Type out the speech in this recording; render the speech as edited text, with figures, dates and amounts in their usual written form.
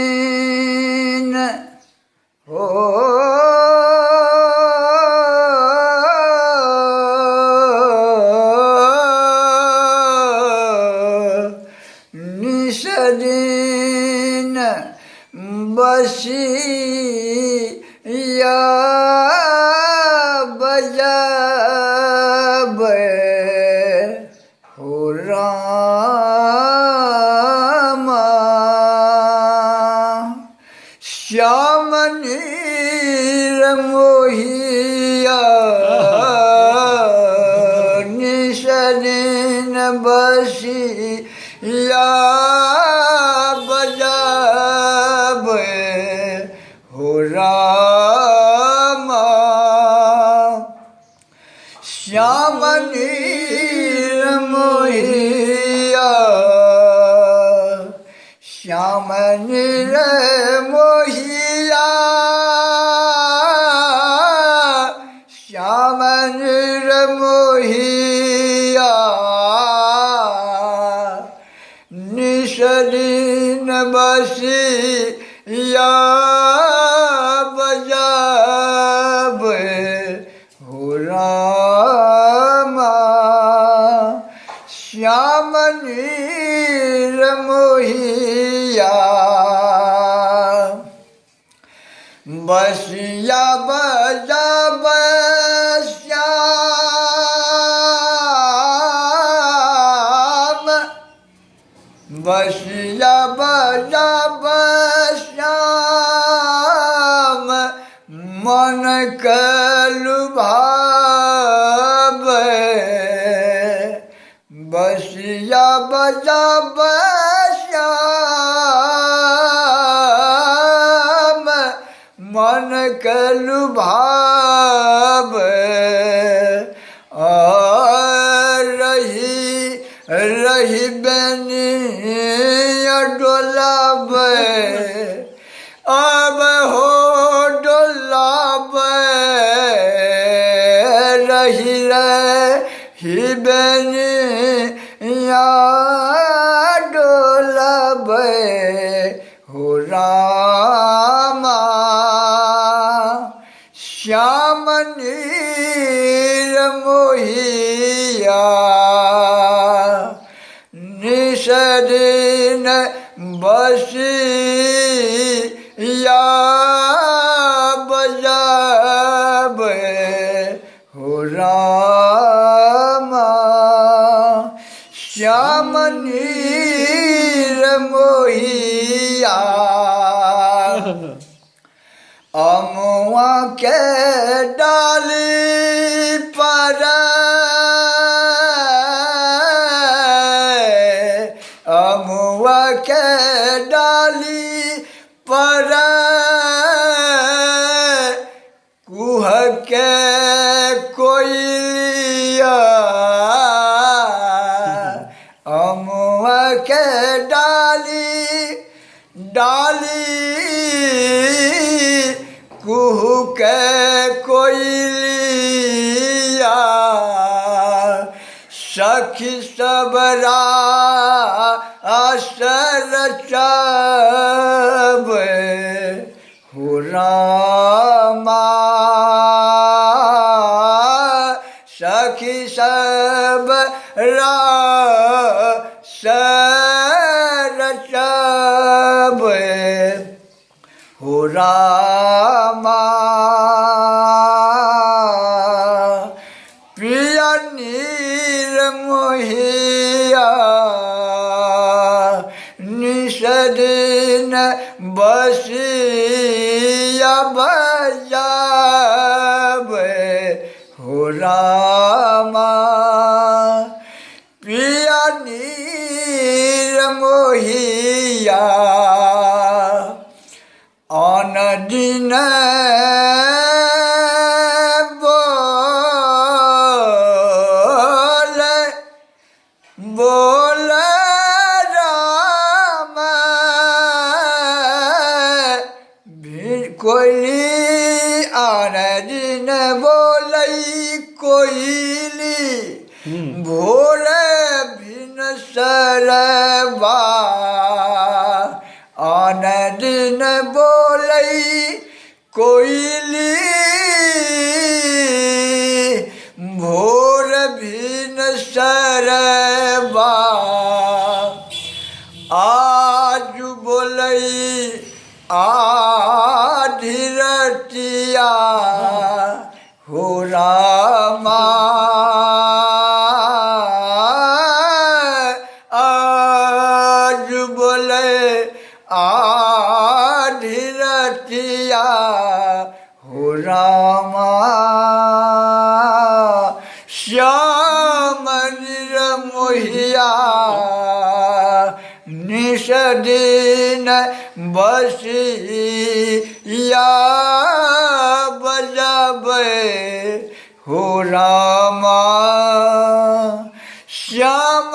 निसरीन हो निसरीन बसी या बजाब हो रामा श्याम नीर मोहिया निसरीन बसी या बजाब हो रामा श्याम नीर मोहिया श्याम नीर मोहिया श्याम नीर मोहिया निसरीन बसी या बजाब हो रामा श्याम नीर मोहिया बसिया बजाब श्याम बसिया बजाब श्याम मन के लुभाव बसिया बजाब श्याम मन के लुभाव रही रही बेनिया डोलाब अब हो डोलाब रही रही बेनिया डोलाब हो रामा श्याम नीर मोहिया निसरीन बसी या बजाब हो रामा श्याम नीर मोहिया अमुआ के डाली पर अमुआ के डाली पर कुह के कोयलिया अमुआ के डाली डाली कुहू के कोयलिया सखी सबरा आसर चब हो रामा सखी सबरा सर चब हो रामा प्रिया नीर मोहिया निसरीन बसी या बजाब हो रामा प्रिया नीर मोहिया आन दिन बोले बोले राम कोयली आन दिन बोलई कोयली भोरे भिन सरबा भोर भी न सरबा आज बोलई आधिरतिया हो रामा आज बोले आधिरतिया हो रामा श्याम निरमोहिया निषदीन बसिया बजाबे हो रामा श्याम